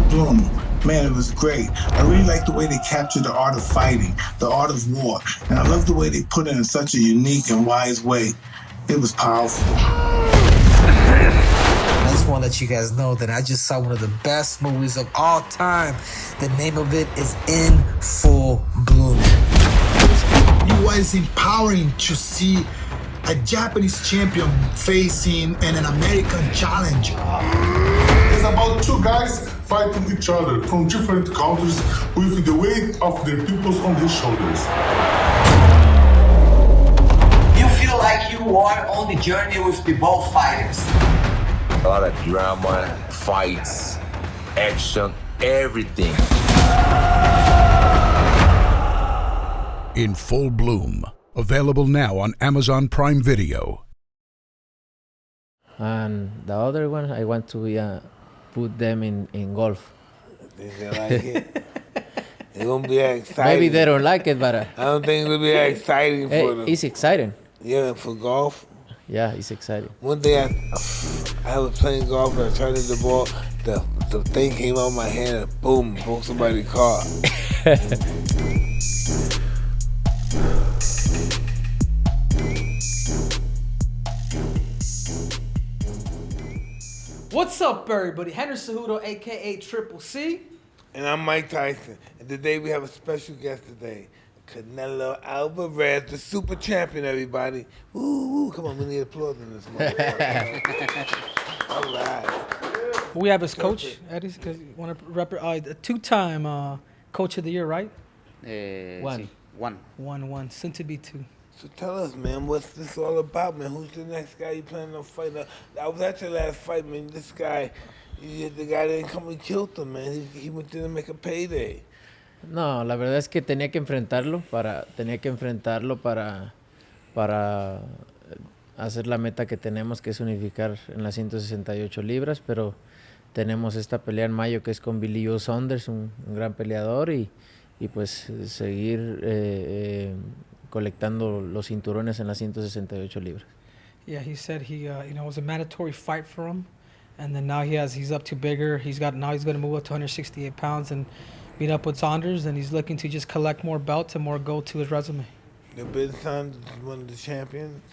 Full Bloom. Man, it was great. I really like the way they captured the art of fighting, the art of war, and I love the way they put it in such a unique and wise way. It was powerful. I just want to let you guys know that I just saw one of the best movies of all time. The name of it is In Full Bloom. It was empowering to see a Japanese champion facing an American challenger. It's about two guys fighting each other from different countries with the weight of their peoples on their shoulders. You feel like you are on the journey with the both fighters. A lot of drama, fights, action, everything. In Full Bloom, available now on Amazon Prime Video. And the other one, I want to put them in golf. They like it. It won't be exciting. Maybe they don't like it, but I don't think it'll be exciting for them. It's exciting. Yeah, for golf. Yeah, it's exciting. One day I was playing golf and I tried to hit the ball. The thing came out of my hand and boom, broke somebody's car. What's up, everybody? Henry Cejudo, a.k.a. Triple C. And I'm Mike Tyson. And today we have a special guest today. Canelo Alvarez, the super champion, everybody. Woo, come on, we need applause in this motherfucker. All right. We have his coach, Eddy, because you want to represent a two-time coach of the year, right? One. Soon to be two. So tell us, man, what's this all about, man? Who's the next guy you planning on fighting? I was at your last fight, man. This guy, the guy didn't come and killed him, man. He went there to make a payday. No, la verdad es que tenía que enfrentarlo para hacer la meta que tenemos, que es unificar en las 168 libras, pero tenemos esta pelea en mayo que es con Billy Joe Saunders, un gran peleador, y pues seguir colectando los cinturones en las 168 libras. Yeah, he said it was a mandatory fight for him, and then now he's up to bigger. Now he's going to move up to 168 pounds and beat up with Saunders, and he's looking to just collect more belts and more gold to his resume. The Billy Saunders is one of the champions.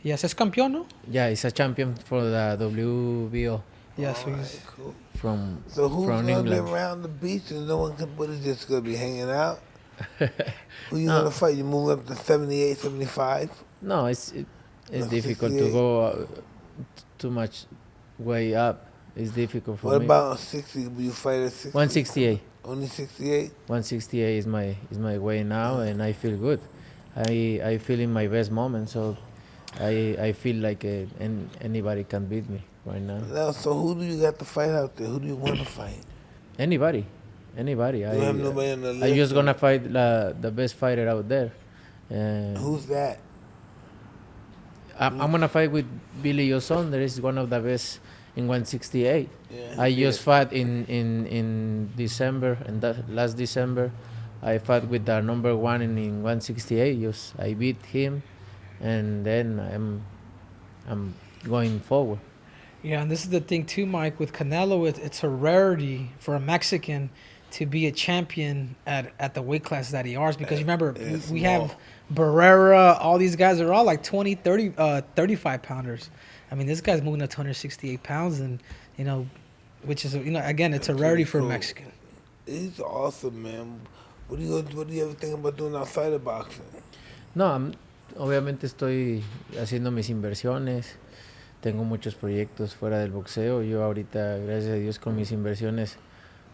Yes, es campeón, no? Yeah, he's a champion for the WWII. Yeah, so he's cool. From who's from gonna be England. around the beach and no one can? What is just gonna be hanging out? Who you gonna fight? You move up to 78, 75? No, it's difficult to go too much way up. It's difficult for me. What about 60? Will you fight at 60? 168. Only 68? 168 is my way now, and I feel good. I feel in my best moment, so I feel like anybody can beat me right now. So who do you got to fight out there? Who do you want to fight? Anybody. You have nobody on the list? I'm just gonna fight the best fighter out there. Who's that? I'm gonna fight with Billy Joe Saunders. He's one of the best in 168. Yeah, I just fought in December, and last December, I fought with the number one in 168. I beat him, and then I'm going forward. Yeah, and this is the thing too, Mike. With Canelo, it's a rarity for a Mexican to be a champion at the weight class that he is, because you remember we have Barrera, all these guys are all like 20, 30, 35 pounders. I mean, this guy's moving up to 168 pounds, and which is again, it's a rarity for a Mexican. He's awesome, man. What do you ever think about doing outside of boxing? No, obviamente estoy haciendo mis inversiones. Tengo muchos proyectos fuera del boxeo. Yo ahorita, gracias a Dios, con mis inversiones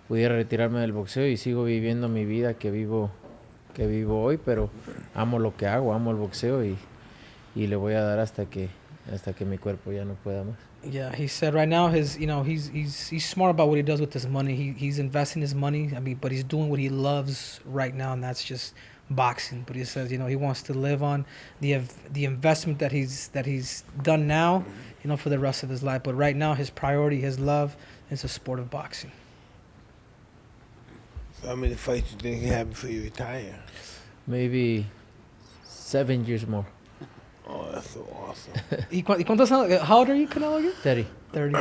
pudiera retirarme del boxeo y sigo viviendo mi vida que vivo hoy, pero amo lo que hago, amo el boxeo y le voy a dar hasta que mi cuerpo ya no pueda más. Yeah, he said right now he's smart about what he does with his money. He's investing his money. I mean, but he's doing what he loves right now, and that's just boxing. But he says, he wants to live on the investment that he's done now, for the rest of his life. But right now, his priority, his love, is the sport of boxing. So how many fights you think you have before you retire? Maybe 7 years more. Oh, that's so awesome. How old are you, Canelo? Again? 30. 30.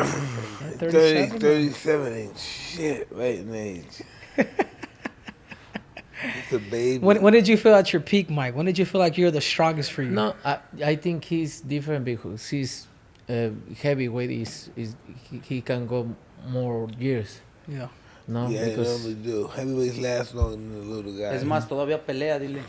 37 ain't shit right in age. It's a baby. When did you feel at your peak, Mike? When did you feel like you're the strongest for you? No, I think he's different because he's heavyweight. He can go more years. Yeah. No, Yeah, because they normally do. Heavyweights last longer than the little guys. Es más, todavía pelea, dile.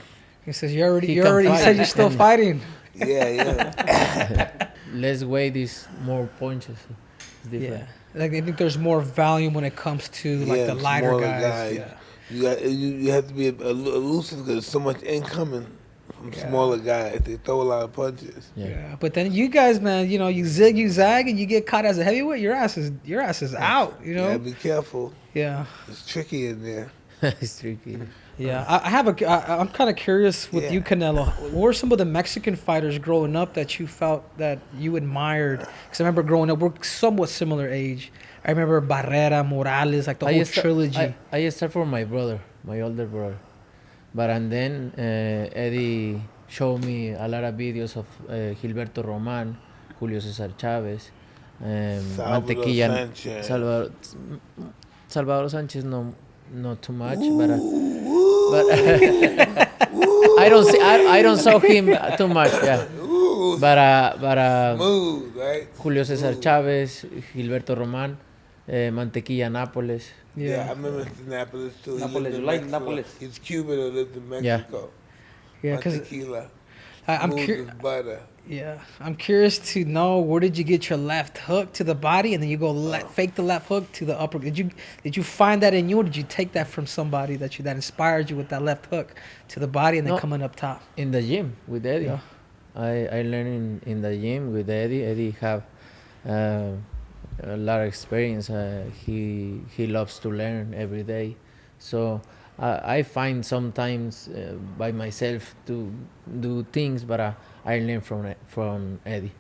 He says you already He said you're still fighting. Yeah. less weight is more punches. It's different. Yeah. Like I think there's more volume when it comes to like the lighter smaller guys. Yeah. You have to be elusive because there's so much incoming from smaller guys. They throw a lot of punches. Yeah. But then you guys, man, you know, you zig, you zag, and you get caught as a heavyweight, your ass is out. You know. Yeah, be careful. Yeah. It's tricky in there. It's tricky. Yeah, I'm kind of curious with you, Canelo. What were some of the Mexican fighters growing up that you felt that you admired? Because I remember growing up, we're somewhat similar age. I remember Barrera, Morales, like the whole trilogy. I started from my brother, my older brother. But and then Eddie showed me a lot of videos of Gilberto Roman, Julio Cesar Chavez, Mantequilla, Salvador Sanchez, not too much, but I don't saw him too much, yeah. But Smooth, right? Julio Cesar Chavez, Gilberto Roman, Mantequilla Nápoles. Yeah, I remember Nápoles too. Nápoles, you like Nápoles? He's Cuban who lived in Mexico. Yeah, because I'm curious. Yeah, I'm curious to know, where did you get your left hook to the body, and then you go fake the left hook to the upper? Did you find that in you, or did you take that from somebody that inspired you with that left hook to the body and then coming up top? In the gym with Eddie. Yeah. I learned in the gym with Eddie. Eddie have a lot of experience. He loves to learn every day, so I find sometimes by myself to do things, but I learn from Eddie.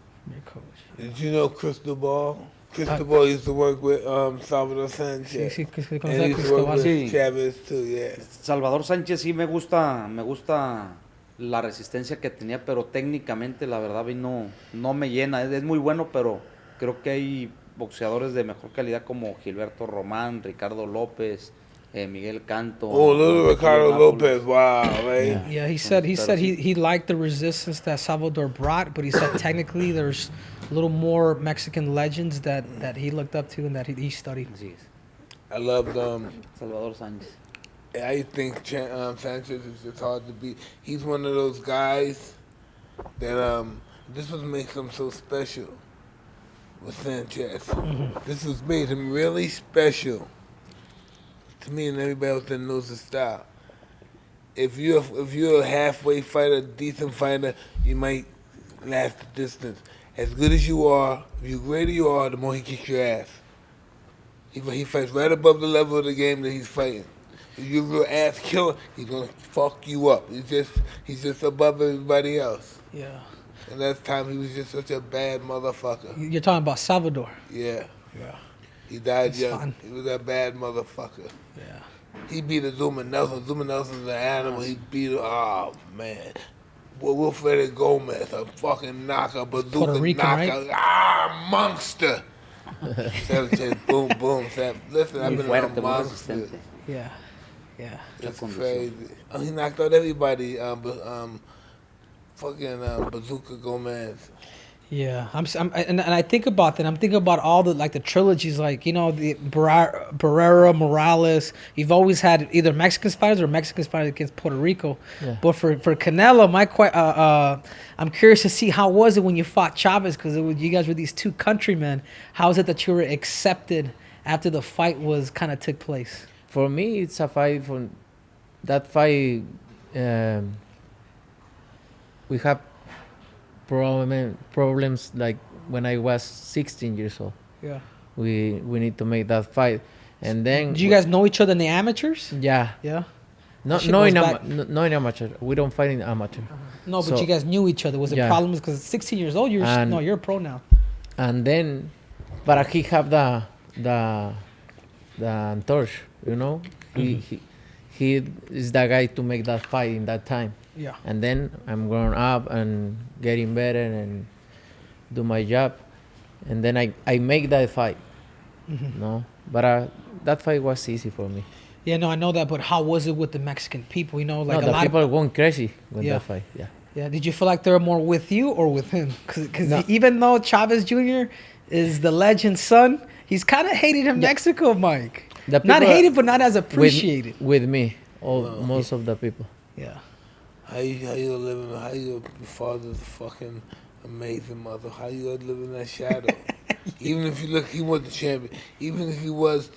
Did you know Cristobal? Cristobal used to work with Salvador Sanchez. And he used to work with Chavez too, yeah. Salvador Sánchez sí me gusta la resistencia que tenía, pero técnicamente la verdad no me llena. Es muy bueno, pero creo que hay boxeadores de mejor calidad como Gilberto Román, Ricardo López, Miguel Canto. Oh, little Ricardo Lopez, wow, right? Yeah, he said he liked the resistance that Salvador brought, but he said technically there's a little more Mexican legends that he looked up to and that he studied. I loved Salvador Sánchez. I think Sanchez is just hard to beat. He's one of those guys that this was makes him so special with Sanchez. This was made him really special to me and everybody else that knows the style. If you're a halfway fighter, decent fighter, you might last the distance. As good as you are, the greater you are, the more he kicks your ass. He fights right above the level of the game that he's fighting. If you're a real ass killer, he's gonna fuck you up. He's just above everybody else. Yeah. And that time he was just such a bad motherfucker. You're talking about Salvador. Yeah. Yeah. He died That's young. fun. He was a bad motherfucker. Yeah. He beat a Zuma Nelson. Zuma Nelson's an animal. He beat oh man. Wilfredo Gomez, a fucking knocker, bazooka Puerto Rican, knocker. right? Monster. Sanchez, boom, boom. Listen, I've been on monster. Yeah. Yeah. It's crazy. He knocked out everybody. Fucking Bazooka Gomez. Yeah, and I think about that. I'm thinking about all the the trilogies, the Barrera, Morales. You've always had either Mexican fighters or Mexican fighters against Puerto Rico. Yeah. But for Canelo, I'm curious to see how was it when you fought Chavez, because you guys were these two countrymen. How is it that you were accepted after the fight was kind of took place? For me, it's a fight. For that fight, we have problems like when I was 16 years old. Yeah. We need to make that fight. And then did you guys know each other in the amateurs? Yeah. Yeah. No in amateur. We don't fight in amateur. No, but you guys knew each other. Was it problems because 16 years old? You're a pro now. And then but he have the torch, you know? He he is the guy to make that fight in that time. Yeah. And then I'm growing up and getting better and do my job, and then I make that fight. No, but that fight was easy for me. Yeah, no, I know that, but how was it with the Mexican people? You know, like No, a the lot people of went crazy with that fight. Yeah. Yeah, did you feel like they were more with you or with him? Because even though Chavez Jr. is the legend's son, he's kind of hated in Mexico, Mike. Not hated, but not as appreciated. With me, most of the people. Yeah. How you living? How your father's fucking amazing mother? How you gonna live in that shadow? Even if you look, he was the champion. Even if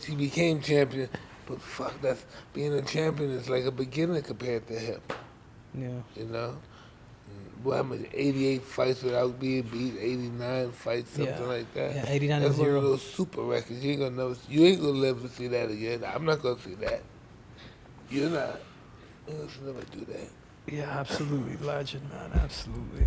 he became champion. But fuck, that's being a champion is like a beginner compared to him. Yeah. You know. Well, how much? 88 fights without being beat, 89 fights, something like that. Yeah, 89 That's and 0. one of those super records. You ain't gonna live to see that again. I'm not gonna see that. You're not. You'll never do that. Yeah, absolutely. Legend, man. Absolutely.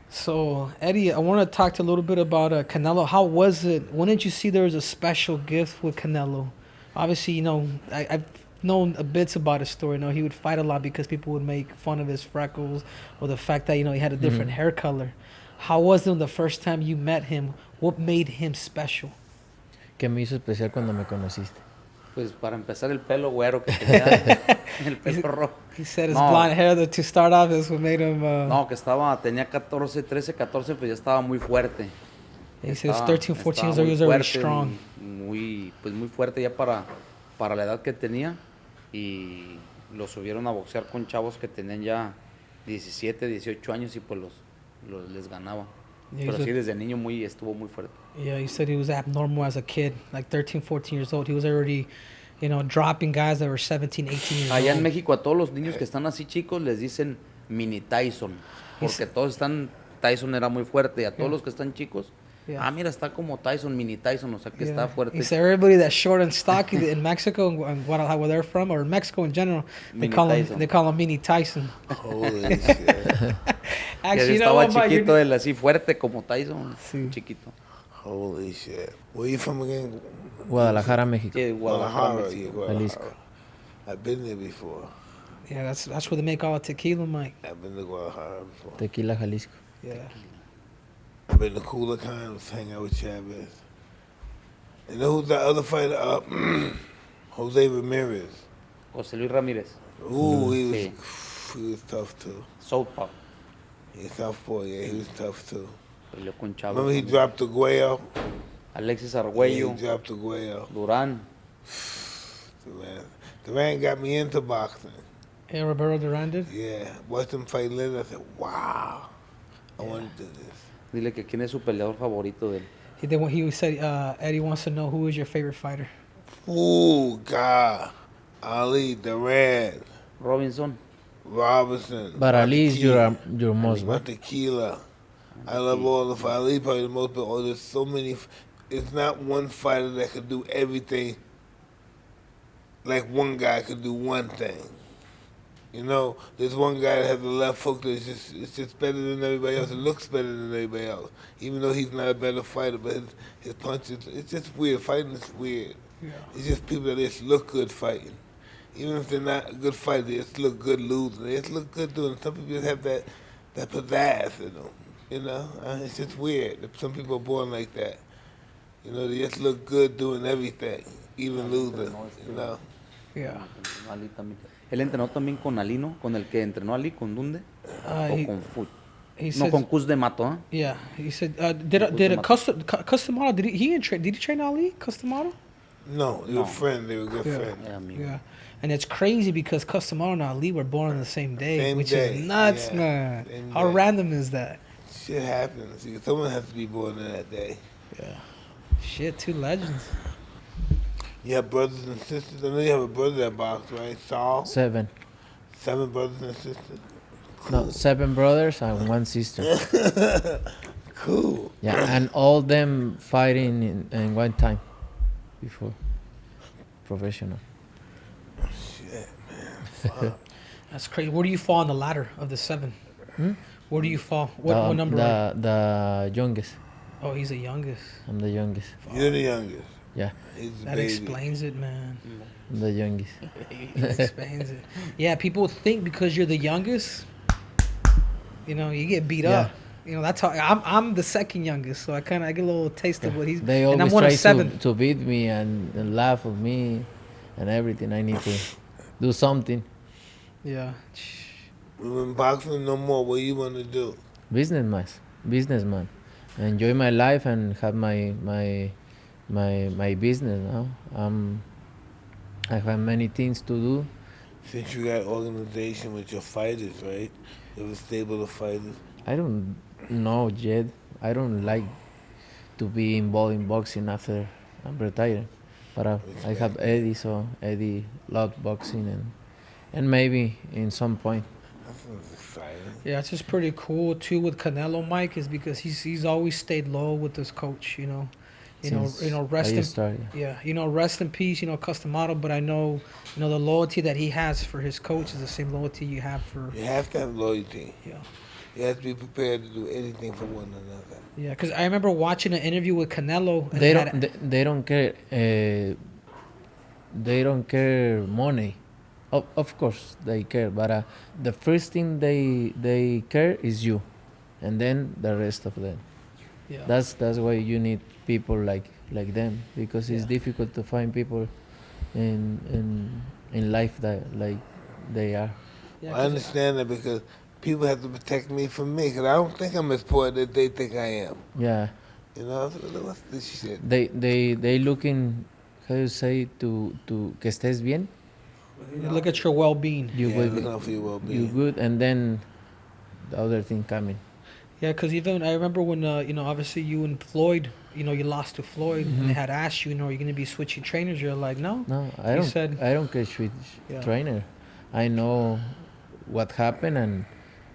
So, Eddie, I want to talk to a little bit about Canelo. How was it? When did you see there was a special gift with Canelo? Obviously, you know, I've known a bit about his story. You know, he would fight a lot because people would make fun of his freckles or the fact that, you know, he had a different hair color. How was it the first time you met him? What made him special? ¿Qué me hizo especial cuando me conociste? Pues para empezar el pelo güero que tenía, el pelo rojo. He said his blonde hair that to start off is what made him... No, que tenía 13, 14, pues ya estaba muy fuerte. He said he was 13, 14 years old, he was already strong. Muy fuerte ya para la edad que tenía. Y lo subieron a boxear con chavos que tenían ya 17, 18 años y pues les ganaba. Yeah, pero sí, desde niño estuvo muy fuerte. Yeah, he said he was abnormal as a kid, like 13, 14 years old. He was already, you know, dropping guys that were 17, 18 years old. Allá en México a todos los niños que están así chicos les dicen mini Tyson, porque Tyson era muy fuerte y a todos los que están chicos, mira, está como Tyson, mini Tyson, o sea que está fuerte. He said everybody that's short and stocky in Mexico and Guadalajara, where they're from, or Mexico in general, they call him mini Tyson. Holy shit. Actually, estaba chiquito él, así fuerte como Tyson, chiquito. Holy shit. Where you from again? Guadalajara, México. Yeah, Guadalajara, México. Jalisco. I've been there before. Yeah, that's where they make all the tequila, Mike. I've been to Guadalajara before. Tequila, Jalisco. Yeah. I've been to cooler times, hang out with Chavez. And then who's the other fighter? Jose Ramirez. José Luis Ramírez. Ooh, he was tough too. Southpaw. Yeah, Southpaw, yeah, he was tough too. Con Chávez. Remember he dropped the Guayo? Alexis Arguello. Yeah, he dropped the Guayo. Durán. Durán got me into boxing. Yeah, Roberto Durán did? Yeah, watched him fight later. I said, wow, I want to do this. Dile que quién es su peleador favorito de él. He said, Eddie wants to know who is your favorite fighter. Ooh, God. Ali, Durán. Robinson. But Ali is your most, right? Tequila. I love all the fighters. Ali probably the most, but there's so many. It's not one fighter that could do everything like one guy could do one thing. You know, there's one guy that has a left hook that's just better than everybody else. It looks better than everybody else, even though he's not a better fighter. But his punches, it's just weird. Fighting is weird. Yeah. It's just people that just look good fighting. Even if they're not a good fighter, they just look good losing. They just look good doing it. Some people just have that pizzazz in them. You know, it's just weird. Some people are born like that. You know, they just look good doing everything, even losing. You know. Yeah. Ali también. Él entrenó también con Alino, con el que entrenó Ali, con Dunde, o con Fut. No, con Cus de Mato, ¿eh? Yeah, he said, did Customado, did he train Ali, Customado? No, they were friends. They were good friends. Yeah. And it's crazy because Customado and Ali were born on the same day, which is nuts, man. How random is that? Shit happens. Someone has to be born in that day. Yeah. Shit, two legends. You have brothers and sisters. I know you have a brother that boxes, right? Saul? 7. 7 brothers and sisters? Cool. No, 7 brothers and 1 sister. Cool. Yeah, and all them fighting in one time before. Professional. Shit, man. Fuck. That's crazy. Where do you fall on the ladder of the 7? Where do you fall? What number? The youngest. Oh, he's the youngest. I'm the youngest. You're the youngest. Yeah. That explains it, man. The youngest. That explains it. Yeah, people think because you're the youngest, you know, you get beat up. You know, that's how I'm the second youngest, so I get a little taste of what he's. They and I'm always one of try seven. to beat me and laugh at me and everything. I need to do something. Yeah. When boxing no more, what you want to do? Businessman. Enjoy my life and have my business now. I have many things to do. Since you got organization with your fighters, right? You have a stable of fighters. I don't know yet. I don't like to be involved in boxing after I'm retired. But I have Eddy, so Eddy loves boxing and maybe in some point. That sounds exciting. Yeah, it's just pretty cool too with Canelo, Mike, is because he's always stayed low with his coach. You know, rest in peace. You know, Customado. But I know, the loyalty that he has for his coach is the same loyalty you have for. You have to have loyalty. Yeah. You have to be prepared to do anything for one another. Yeah, because I remember watching an interview with Canelo. And they don't care. They don't care money. Of course they care, but the first thing they care is you, and then the rest of them. Yeah. That's why you need people like them, because it's difficult to find people in life that like they are. Yeah, I understand that because people have to protect me from me, because I don't think I'm as important as they think I am. Yeah. You know, what's this shit? They looking, how you say, to que estés bien. You look at your well-being. Looking out for your well-being. You good, and then the other thing coming. Yeah, because even I remember when obviously you and Floyd, you lost to Floyd, and they had asked you, you're going to be switching trainers. You're like, no. No, I don't care switch trainer. I know what happened, and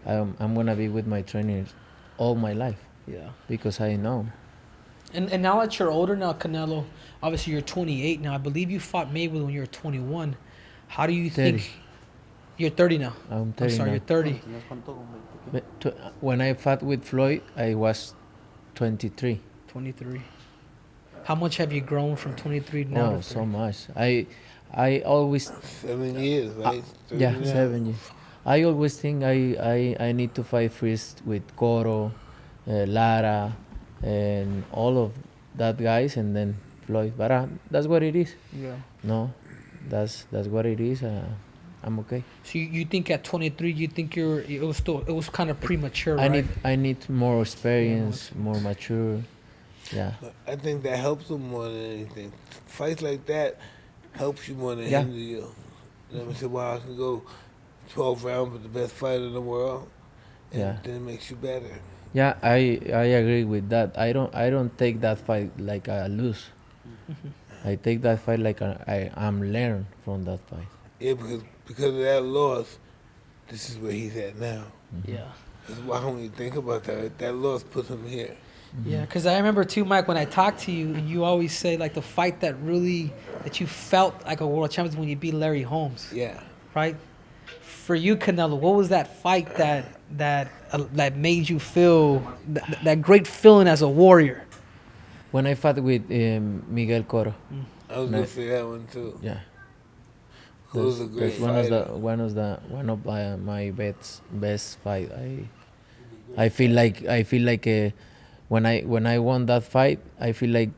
I'm gonna be with my trainers all my life. Yeah. Because I know. And now that you're older now, Canelo, obviously you're 28 now. I believe you fought Mayweather when you were 21. How do you 30. think? You're 30 now. I'm 30 I'm sorry, now. you're 30. When I fought with Floyd, I was 23. 23. How much have you grown from 23 to now? Oh, so much. I always 7 years, right? 7 years. I always think I need to fight first with Coro, Lara, and all of that guys, and then Floyd. But that's what it is. Yeah. No, that's what it is. I'm okay. So you think at 23, you think it was kind of premature, right? I need more experience, more mature. Yeah. I think that helps them more than anything. Fights like that helps you more than hinder you. You know what I mean? Well, I can go 12 rounds with the best fighter in the world, and then it makes you better. Yeah, I agree with that. I don't take that fight like I lose. I take that fight like I'm learn from that fight. Yeah, because of that loss, this is where he's at now. Yeah. Why don't you think about that? That loss put him here. Yeah, because I remember too, Mike, when I talked to you, and you always say like the fight that you felt like a world champion when you beat Larry Holmes. Yeah. Right. For you, Canelo, what was that fight that made you feel that great feeling as a warrior? When I fought with Miguel Coro. I was gonna say that one too. Yeah. Was a great fighter. One of my best fight. I feel like when I won that fight, I feel like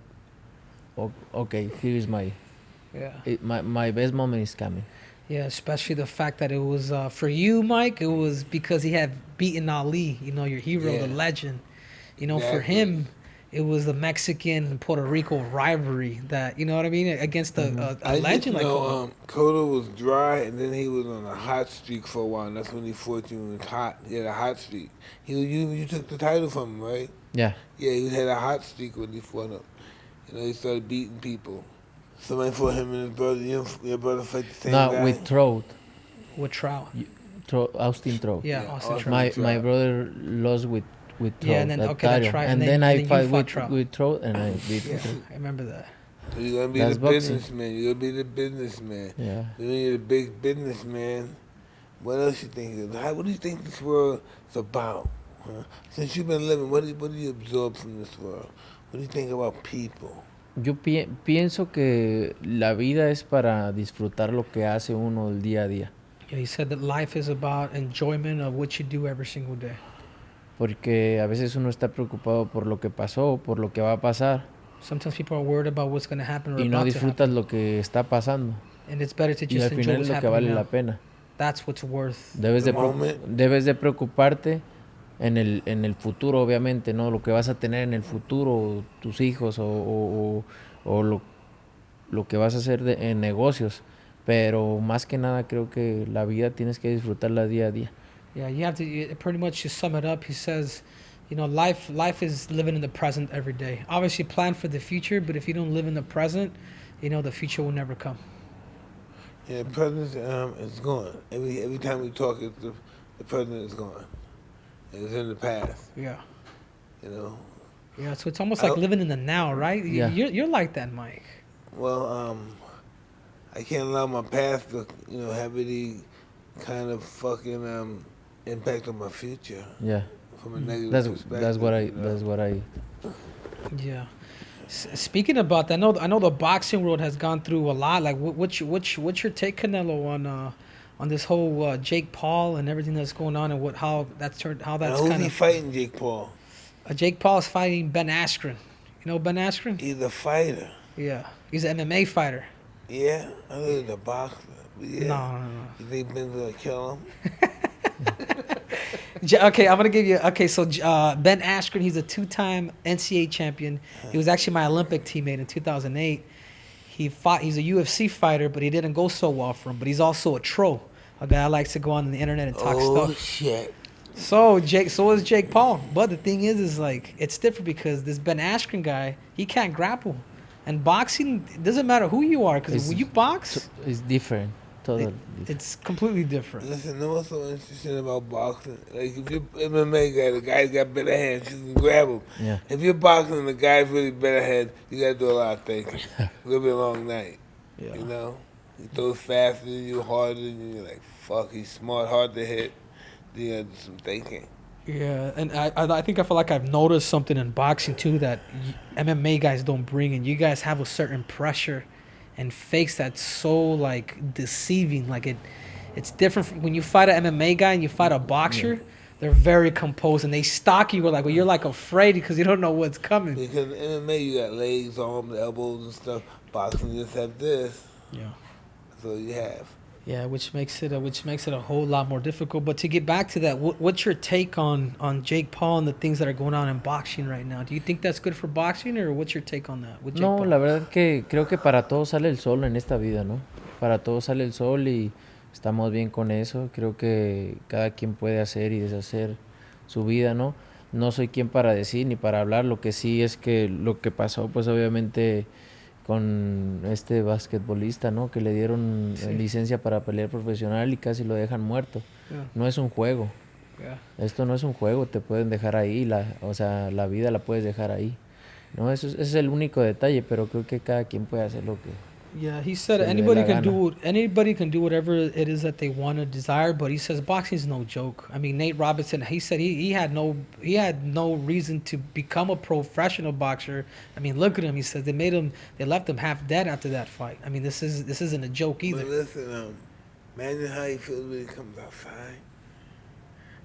okay, here is my best moment is coming. Yeah, especially the fact that it was for you, Mike. It was because he had beaten Ali. Your hero, the legend. For him, it was the Mexican Puerto Rico rivalry that what I mean against a legend like Cotto. Cotto was dry, and then he was on a hot streak for a while. And that's when he fought you. When it was hot. He had a hot streak. You took the title from him, right? Yeah. Yeah, he had a hot streak when he fought him. He started beating people. Somebody fought him and his brother. Your brother fight the same guy? No, with Trout. With Trout. Austin Trout. Yeah, Austin Trout. My brother lost with Trout. Yeah, and then that's right. And then I fight with Trout, and I beat him. I remember that. So you're gonna be the businessman. You're gonna be the businessman. Yeah. You're the big businessman. What else you think? What do you think this world is about? Huh? Since you've been living, what do you absorb from this world? What do you think about people? Yo pienso que la vida es para disfrutar lo que hace uno el día a día. Yeah, he said that life is about enjoyment of what you do every single day. Porque a veces uno está preocupado por lo que pasó, por lo que va a pasar. Sometimes people are worried about what's going to happen or Y no about to disfrutas happen. lo que está pasando. And it's better to Y al just enjoy final what's es lo que happening vale now. la pena. That's what's worth Debes the de, moment. debes de preocuparte en el futuro, obviamente, ¿no? Lo que vas a tener en el futuro, tus hijos o lo que vas a hacer en negocios. Pero más que nada creo que la vida tienes que disfrutarla día a día. Yeah, you have to pretty much just sum it up. He says, you know, life is living in the present every day. Obviously plan for the future, but if you don't live in the present, you know, the future will never come. Yeah, the present is gone. Every time we talk, the present is gone. It's in the past. Yeah. You know. Yeah, so it's almost like living in the now, right? Yeah. You're like that, Mike. Well, I can't allow my past to, you know, have any kind of fucking impact on my future. Yeah. From a negative perspective. That's what I. Yeah. Speaking about that, I know the boxing world has gone through a lot. Like, what's your take, Canelo, on this whole Jake Paul and everything that's going on, and how that's kind of. Who's he fighting, Jake Paul? Jake Paul is fighting Ben Askren. You know Ben Askren? He's a fighter. Yeah, he's an MMA fighter. Yeah, I know he's a boxer. Yeah. No. You think Ben's gonna kill him? Okay, I'm gonna give you. Okay, so Ben Askren, he's a 2-time NCAA champion. He was actually my Olympic teammate in 2008. He's a UFC fighter, but he didn't go so well for him. But he's also a troll, a guy that likes to go on the internet and talk stuff. Oh shit! So is Jake Paul. But the thing is like it's different because this Ben Askren guy, he can't grapple, and boxing, it doesn't matter who you are, because when you box, it's different. Totally. It's completely different. Listen, you know what's so interesting about boxing? Like, if you're MMA guy, the guy's got better hands, you can grab him. Yeah. If you're boxing and the guy's really better hands, you gotta do a lot of thinking. It's gonna be a long night. Yeah. You know? He throws faster than you, harder than you. You're like, fuck, he's smart, hard to hit. Then you gotta do some thinking. Yeah, and I think I feel like I've noticed something in boxing too that MMA guys don't bring, and you guys have a certain pressure and fakes that's so like deceiving. Like it's different from when you fight an MMA guy and you fight a boxer. Yeah. They're very composed and they stalk you. Like, well, you're like afraid because you don't know what's coming. Because in MMA you got legs, arms, elbows, and stuff. Boxing you just have this. Yeah. That's all you have. Yeah, which makes it a whole lot more difficult. But to get back to that, what's your take on Jake Paul and the things that are going on in boxing right now? Do you think that's good for boxing, or what's your take on that? With Jake Paul? La verdad que creo que para todos sale el sol en esta vida, ¿no? Para todos sale el sol y estamos bien con eso. Creo que cada quien puede hacer y deshacer su vida, ¿no? No soy quien para decir ni para hablar. Lo que sí es que lo que pasó, pues obviamente con este basquetbolista, ¿no? Que le dieron licencia para pelear profesional y casi lo dejan muerto. Yeah. No es un juego. Yeah. Esto no es un juego, te pueden dejar ahí, la vida la puedes dejar ahí. No, ese es el único detalle, pero creo que cada quien puede hacer lo que Yeah, he said anybody can do whatever it is that they want to desire, but he says boxing is no joke. I mean, Nate Robinson, he said he had no reason to become a professional boxer. I mean, look at him. He says they left him half dead after that fight. I mean, this isn't a joke either. But listen, imagine how he feels when he comes outside.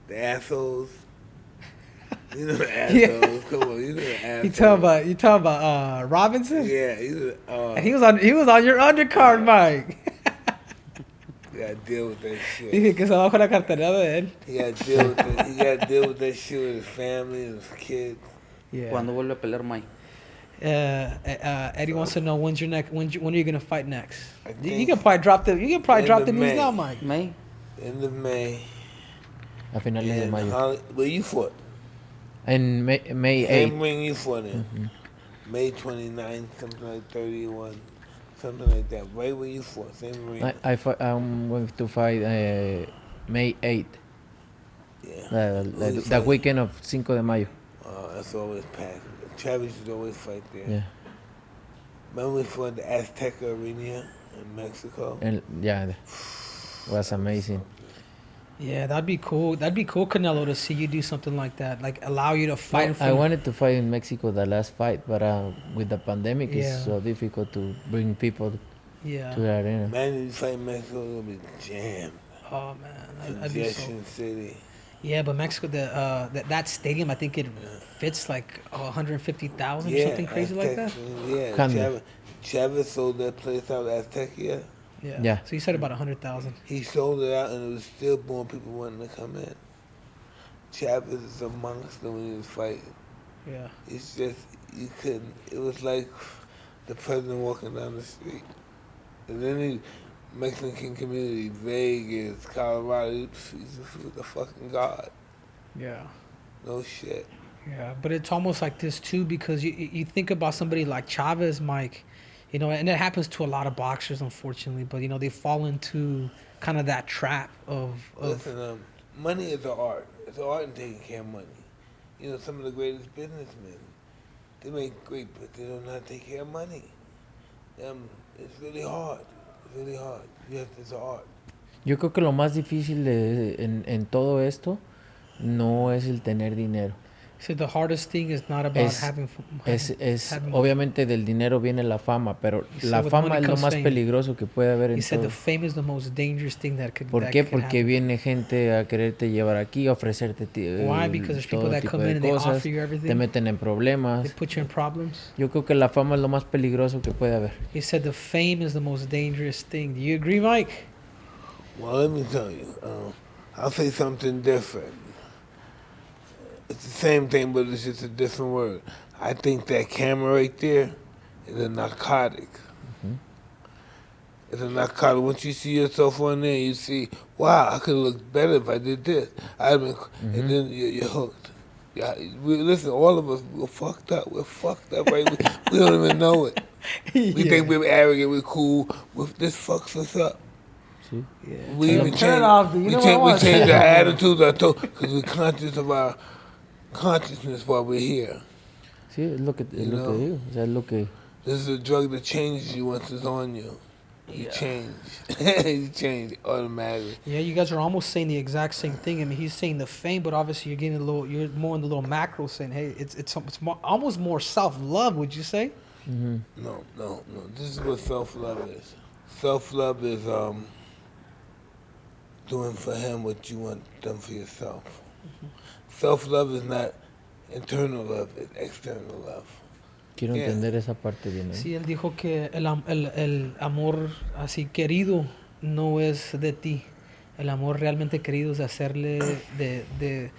The assholes. You know the assholes. Yeah. Come on, you know the assholes. You talking about Robinson? Yeah, and he was on your undercard, Mike. You gotta deal with that shit. Dije que se bajó la cartera de él. He gotta deal with that. He gotta deal with that shit with his family and his kids. Yeah. ¿Cuándo vuelve a pelear, Mike? Eddie wants to know when are you gonna fight next? You can probably drop the news now, Mike. May. End of May. A finales de mayo. Where you fought? In May 8th. Same ring you fought in. Mm-hmm. May 29th, something like 31, something like that. Right where you fought, same ring. I'm going to fight May 8th. Yeah. The weekend of 5 de mayo. That's always packed. Travis used to always fight there. Yeah. Remember we fought the Azteca Arena in Mexico? Yeah, it was amazing. Yeah, that'd be cool. That'd be cool, Canelo, to see you do something like that. Like allow you to fight. I wanted to fight in Mexico the last fight, but with the pandemic, it's so difficult to bring people to the arena. Man, if you fight in Mexico, it'll be jammed. Oh man, Congestion city. Yeah, but Mexico, that stadium, I think it fits like 150,000 or something crazy like that. Yeah, Chavez sold that place out at Aztecia. Yeah. So you said about 100,000. He sold it out, and it was still more people wanting to come in. Chavez is a monster when he was fighting. Yeah. It's just, you couldn't, it was like the president walking down the street. And then the Mexican community, Vegas, Colorado, he's a fucking god. Yeah. No shit. Yeah, but it's almost like this too, because you think about somebody like Chavez, Mike, you know, and it happens to a lot of boxers, unfortunately, but, you know, they fall into kind of that trap of... Listen, money is an art. It's an art in taking care of money. You know, some of the greatest businessmen, they make great, but they don't know how to take care of money. It's really hard. It's really hard. It's an art. Yo creo que lo más difícil en todo esto no es el tener dinero. So the hardest thing is not about having obviamente del dinero viene la fama, pero la fama es lo más peligroso que puede haber en todo. The fame is the most dangerous thing that could ¿Por qué? Porque viene gente a quererte llevar aquí, a ofrecerte Why? Because there's people that come in and they offer you everything. Te meten en problemas. They put you in problems. Yo creo que la fama es lo más peligroso que puede haber. He said the fame is the most dangerous thing. Do you agree, Mike? Well, let me tell you. I'll say something different. It's the same thing, but it's just a different word. I think that camera right there is a narcotic. Mm-hmm. It's a narcotic. Once you see yourself on there, you see, wow, I could look better if I did this. And then you're hooked. Yeah, listen, all of us, we're fucked up. We're fucked up, right? We don't even know it. We think we're arrogant, we're cool. This fucks us up. Yeah. We even change our attitudes, because we're conscious of our consciousness while we're here. Sí, look at you. O sea, look at. This is a drug that changes you once it's on you. You change. You change automatically. Yeah, you guys are almost saying the exact same thing. I mean, he's saying the fame, but obviously you're getting you're more in the little macro saying, hey, it's more, almost more self-love, would you say? Mm-hmm. No. This is what self-love is. Self-love is doing for him what you want done for yourself. Mm-hmm. Self-love is not internal love, it's external love. Quiero entender esa parte bien. Sí, él dijo que el amor así querido no es de ti. El amor realmente querido es hacerle de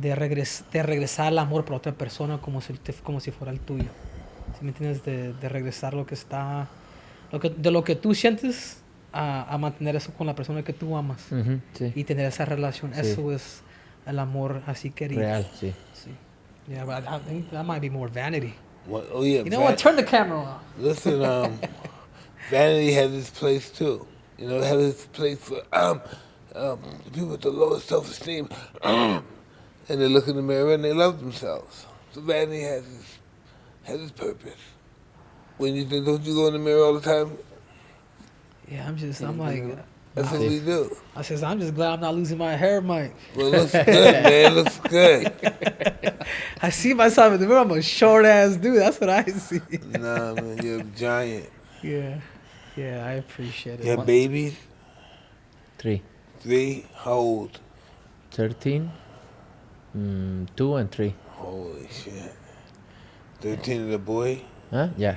regresar el amor para otra persona como si fuera el tuyo. ¿Sí me entiendes? De regresar lo que está... de lo que tú sientes a mantener eso con la persona que tú amas. Uh-huh, sí. Y tener esa relación. Sí. Eso es el amor así querido. Real, sí. Yeah, but I think that might be more vanity. Well, oh yeah. You know what? Turn the camera on. Listen, vanity has its place too. You know, it has its place for people with the lowest self-esteem, and they look in the mirror and they love themselves. So vanity has its purpose. When you think, don't you go in the mirror all the time? Yeah, I'm like. That's what we do. I says, I'm just glad I'm not losing my hair, Mike. Well, it looks good, man. It looks good. I see myself in the mirror. I'm a short-ass dude. That's what I see. Nah, man, you're a giant. Yeah, I appreciate it. You have babies? 3. 3? How old? 13, 2 and 3. Holy shit. 13 is a boy? Huh? Yeah.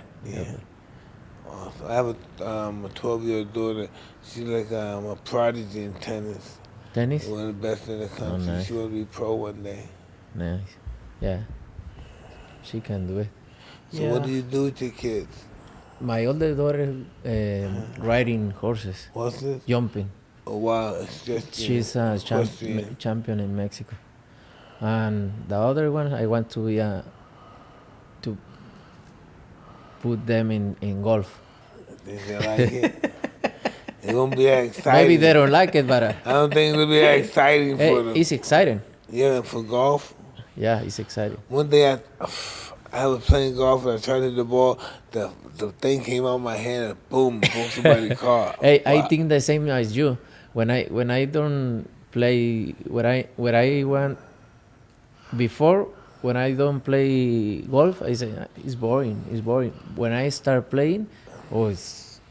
I have a 12-year-old daughter. She's like a prodigy in tennis. Tennis? One of the best in the country. Nice. She will be pro one day. Nice. Yeah. She can do it. So what do you do with your kids? My older daughter riding horses. Horses? Jumping. Oh, wow. It's just, she's a champion in Mexico. And the other one, I want to put them in golf. They like it? It won't be exciting. Maybe they don't like it, but... I don't think it'll be exciting for them. It's exciting. Yeah, for golf? Yeah, it's exciting. One day I was playing golf and I tried to hit the ball. The thing came out of my hand and boom, broke somebody's car. Hey, wow. I think the same as you. When I don't play when I went before, when I don't play golf, I say it's boring. It's boring. When I start playing, oh, it's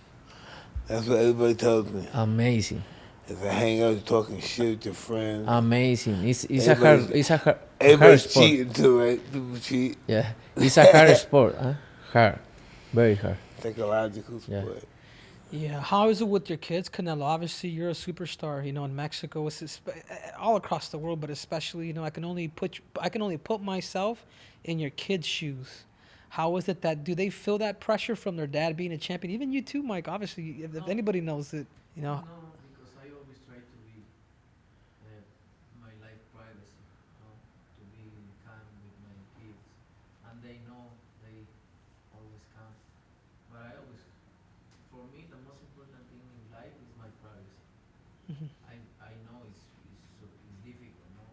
That's what everybody tells me. amazing. It's a hangout, you're talking shit with your friends. Amazing. It's a Everybody's- hard Everybody's sport. cheating too, right? People cheat. Yeah, it's a hard sport. Huh? Hard, very hard. Psychological Yeah. sport. Yeah, how is it with your kids, Canelo? Obviously, you're a superstar, in Mexico. It's all across the world, but especially, I can only put myself in your kids' shoes. How is it that do they feel that pressure from their dad being a champion? Even you too, Mike. Obviously, if anybody knows it, No, because I always try to be my life privacy, to be calm with my kids, and they know they always come. But I always, for me, the most important thing in life is my privacy. I know it's difficult, no,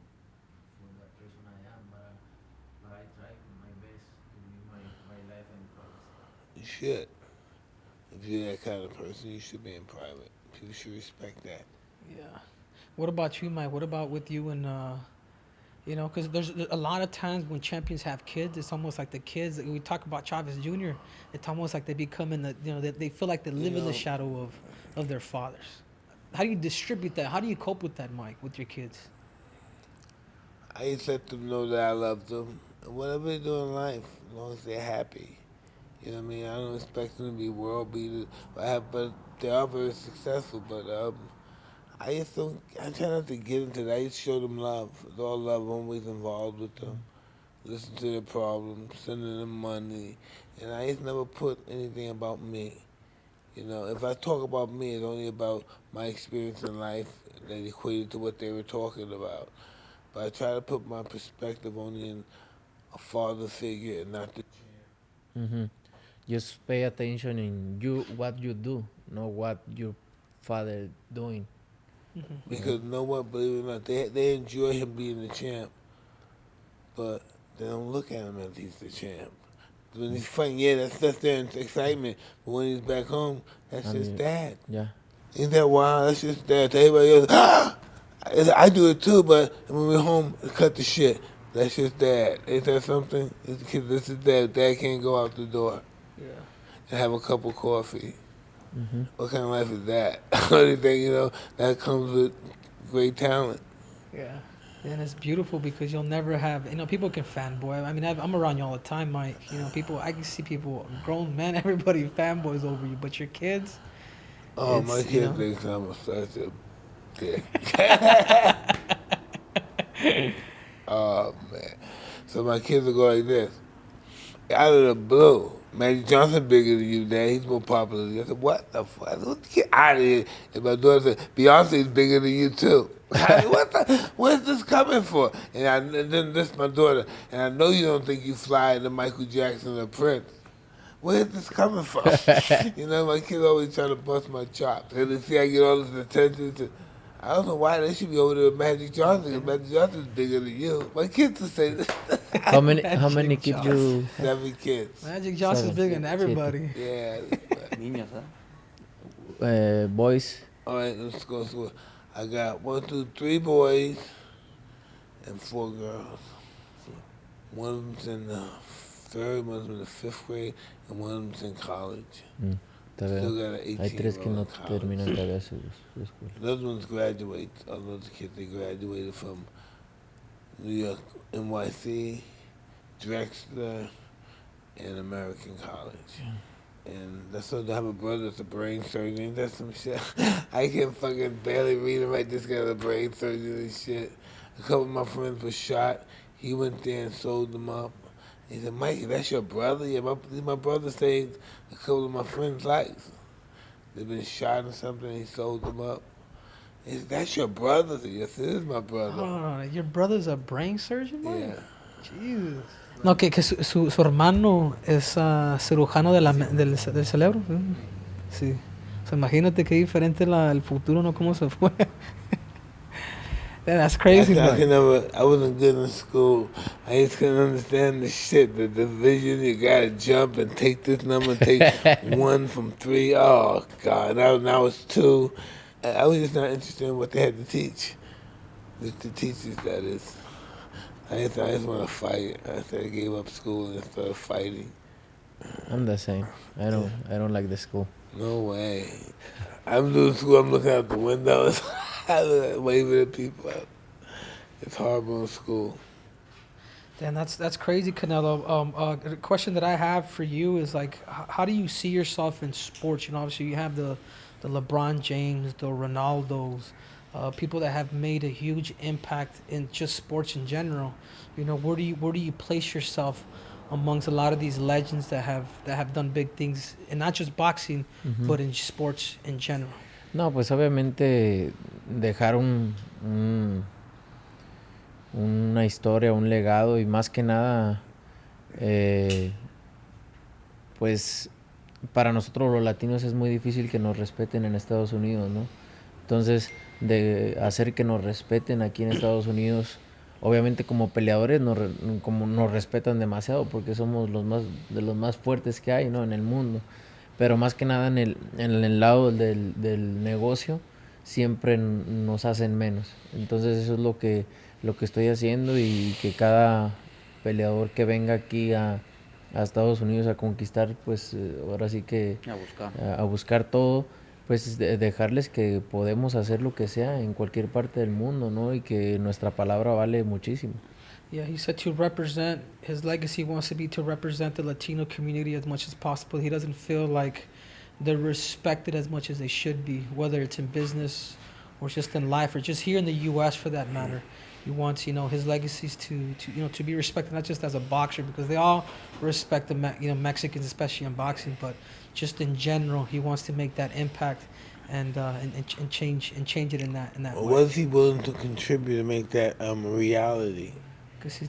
for the person I am, but I try my best to live my life in privacy. You should. If you're that kind of person, you should be in private. People should respect that. Yeah. What about you, Mike? What about with you and, because there's a lot of times when champions have kids, it's almost like the kids, we talk about Chavez Jr., it's almost like they become they feel like they live in the shadow of their fathers. How do you distribute that? How do you cope with that, Mike, with your kids? I just let them know that I love them. And whatever they do in life, as long as they're happy. You know what I mean? I don't expect them to be world beaters, but they are very successful. But I try not to get into that. I just show them love. It's all love. I'm always involved with them. Listen to their problems, sending them money. And I just never put anything about me. If I talk about me, it's only about my experience in life that equated to what they were talking about. But I try to put my perspective only in a father figure and not the champ. Just pay attention in what you do, not what your father doing. Because no one, believe it or not, they enjoy him being the champ, but they don't look at him as he's the champ. When he's fighting, that's their excitement. But when he's back home, that's just dad. Yeah. Ain't that wild? That's just dad. To everybody else, I do it too, but when we're home, cut the shit. That's just dad. Ain't that something? This is dad. Dad can't go out the door. Yeah. And have a cup of coffee. What kind of life is that? Only thing, that comes with great talent. Yeah. And it's beautiful because you'll never have, people can fanboy. I mean, I'm around you all the time, Mike. I can see people, grown men, everybody fanboys over you, but your kids. Oh, my kid thinks I'm such a dick. Oh, man. So my kids will go like this. Out of the blue, Magic Johnson bigger than you, Dad. He's more popular than you. I said, what the fuck? Get out of here. And my daughter said, Beyonce's bigger than you, too. Where's this coming for? And then this my daughter. And I know you don't think you fly to Michael Jackson or Prince. Where's this coming from? My kids always try to bust my chops. And they see I get all this attention. I don't know why they should be over there with Magic Johnson, because Magic Johnson's bigger than you. My kids will say this. How many kids you? 7 kids. Magic Johnson's bigger than everybody. Yeah. Niños, huh? Boys. All right, let's go. I got 3 boys and 4 girls. One of them's in the 3rd, one of them's in the 5th grade, and one of them's in college. Still got an 18-year-old Hay 3 que no terminan todavía su escuela. Those ones graduate. All those kids, they graduated from New York, NYC, Drexler, and American College. And that's what I have a brother that's a brain surgeon. That's some shit. I can fucking barely read and write. This guy's a brain surgeon and shit. A couple of my friends were shot. He went there and sold them up. He said, Mikey, that's your brother? Yeah, my brother saved a couple of my friends' lives. They've been shot or something, he sold them up. He said, that's your brother? I said, yes, it is my brother. Oh, your brother's a brain surgeon, Mike? Yeah. Jesus. No, que su hermano es cirujano del cerebro. Sí. So, imagínate qué diferente el futuro, ¿no? Cómo se fue. That's crazy. I wasn't good in school. I just couldn't understand the shit. The division, you gotta jump and take this number, take 1 from 3. Oh, God. Now it's 2. I was just not interested in what they had to teach. Just the teachers, that is. I just want to fight. I gave up school and started fighting. I'm the same. I don't like the school. No way. I'm doing school. I'm looking out the windows. I look at waving at people. It's horrible in school. Dan, that's crazy, Canelo. The question that I have for you is like, how do you see yourself in sports? You know, obviously you have the LeBron James, the Ronaldos, people that have made a huge impact in just sports in general. You know, where do you place yourself amongst a lot of these legends that have done big things, and not just boxing, but in sports in general? No, pues obviamente dejar una historia, un legado, y más que nada, pues para nosotros los latinos es muy difícil que nos respeten en Estados Unidos, ¿no? Entonces, de hacer que nos respeten aquí en Estados Unidos, obviamente como peleadores como nos respetan demasiado porque somos de los más fuertes que hay, ¿no?, en el mundo. Pero más que nada en el lado del negocio siempre nos hacen menos. Entonces eso es lo que estoy haciendo, y que cada peleador que venga aquí a Estados Unidos a conquistar, pues ahora sí que a buscar todo, pues dejarles que podemos hacer lo que sea en cualquier parte del mundo, ¿no? Y que nuestra palabra vale muchísimo. Yeah, he said to represent, his legacy wants to be to represent the Latino community as much as possible. He doesn't feel like they're respected as much as they should be, whether it's in business or just in life or just here in the U.S. for that matter. He wants, you know, his legacies to be respected, not just as a boxer, because they all respect the Mexicans, especially in boxing, but just in general, he wants to make that impact and change it in that way. What is he willing to contribute to make that reality? Que si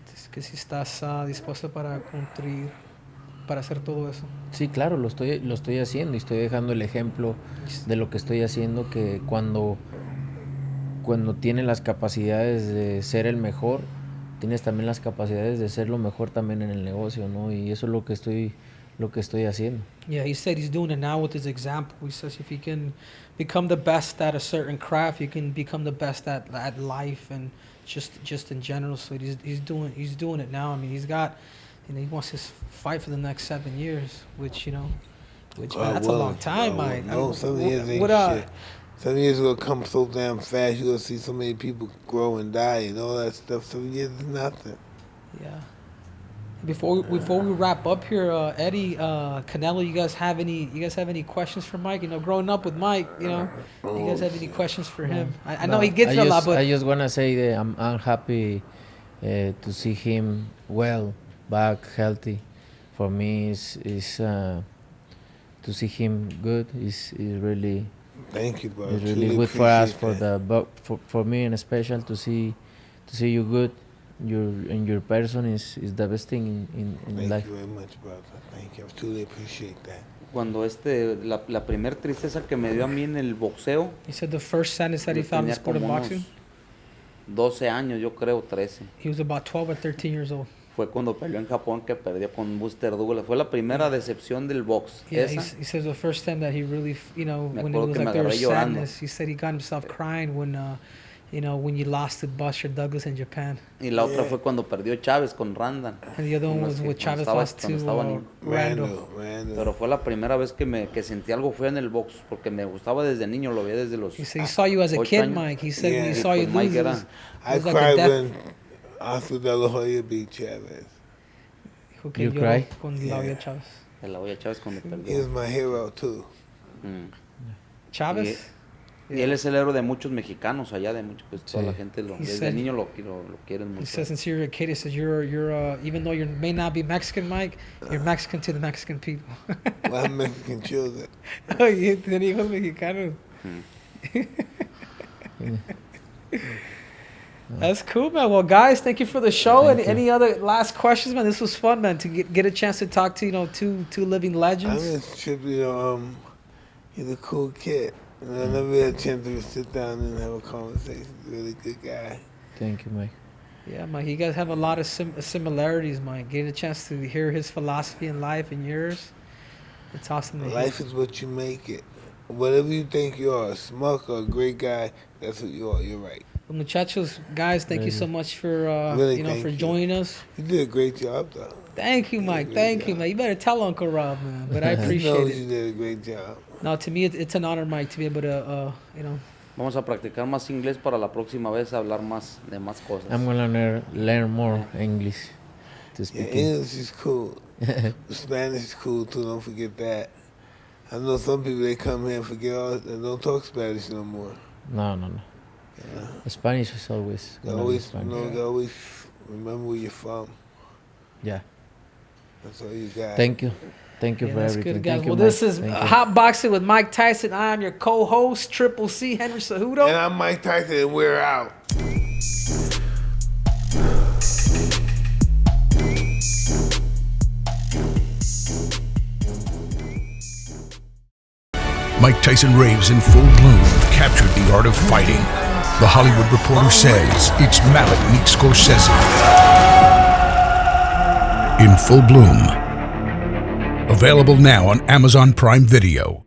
estás dispuesto para construir, para hacer todo eso. Sí, claro, lo estoy haciendo, y estoy dejando el ejemplo de lo que estoy haciendo, que cuando tienes las capacidades de ser el mejor, tienes también las capacidades de ser lo mejor también en el negocio, ¿no? Y eso es lo que estoy haciendo. Yeah, he said he's doing it now with his example. He says if you can become the best at a certain craft, you can become the best at life and just in general. So he's doing it now. I mean, he's got, you know, he wants to fight for the next 7 years, which that's a long time, Mike. No, 7 years ain't shit. 7 years will come so damn fast. You're gonna see so many people grow and die and all that stuff. 7 years is nothing. Yeah. Before we wrap up here, Eddie, Canelo, you guys have any questions for Mike? You know, growing up with Mike, you know, you guys have any questions for him? I know he gets a lot, but I just wanna say that I'm happy to see him well, back, healthy. For me, is to see him good. Is really. Thank you, bro. It's really good for us, for me and special to see you good. Your person is the best thing in life. Thank you very much, brother. Thank you. I truly appreciate that. Cuando la primer tristeza que me dio a mí en el boxeo. He said the first sadness that he found in the sport of boxing. 12 años, yo creo, 13. He was about 12 or 13 years old. Fue cuando peleó en Japón, que perdió con Buster Douglas. Fue la primera decepción del box. Yeah, he says the first time that he really, you know, when it was like there was sadness, he said he got himself crying when, you know, when you lost to Buster Douglas in Japan. Y la otra fue cuando perdió Chávez con Randall. And the other one was with Chávez lost to Randall. Pero fue la primera vez que sentí algo feo en el box, porque me gustaba desde niño, lo veía desde los 8 años. He saw you as a kid, Mike. He said when he saw you lose, I cried when Oscar De La Hoya beat Chavez. You cry? Con La Hoya Chávez. La Hoya Chávez cuando perdió. He was my hero too. Chávez. Y él es el héroe de muchos mexicanos allá, de muchos, pues toda la gente desde niño lo quieren mucho. He says since you're a kid, he says you're even though you may not be Mexican, Mike, you're Mexican to the Mexican people. Well, I'm Mexican children. Oh, you tiene hijos mexicanos. That's cool, man. Well, guys, thank you for the show. Any other last questions, man? This was fun, man, to get a chance to talk to, you know, two living legends. I'm just tripping, you know, he's a cool kid. I never had a chance to sit down and have a conversation. He's a really good guy. Thank you, Mike. Yeah, Mike, you guys have a lot of similarities, Mike. Get a chance to hear his philosophy in life and yours. It's awesome to hear. Life is what you make it. Whatever you think you are, a smuck or a great guy, that's what you are. You're right. Muchachos, guys, thank you so much for for joining us. You did a great job, though. Thank you, Mike. Thank you, man. You better tell Uncle Rob, man. But I appreciate it. You did a great job. No, to me, it's an honor, Mike, to be able to, Vamos a practicar más inglés para la próxima vez, hablar más de más cosas. I'm gonna learn more English to speak. English is cool. Spanish is cool too. Don't forget that. I know some people they come here and forget all and don't talk Spanish no more. No. Yeah. Spanish is always. Always remember where you're from. Yeah. That's all you got. Thank you for everything. Good, guys. Thank you, well, this Mike. is Thank you. Hotboxing with Mike Tyson. I am your co-host, Triple C, Henry Cejudo. And I'm Mike Tyson, and we're out. Mike Tyson raves in full bloom captured the art of fighting. The Hollywood Reporter says it's Malik meets Scorsese. In full bloom. Available now on Amazon Prime Video.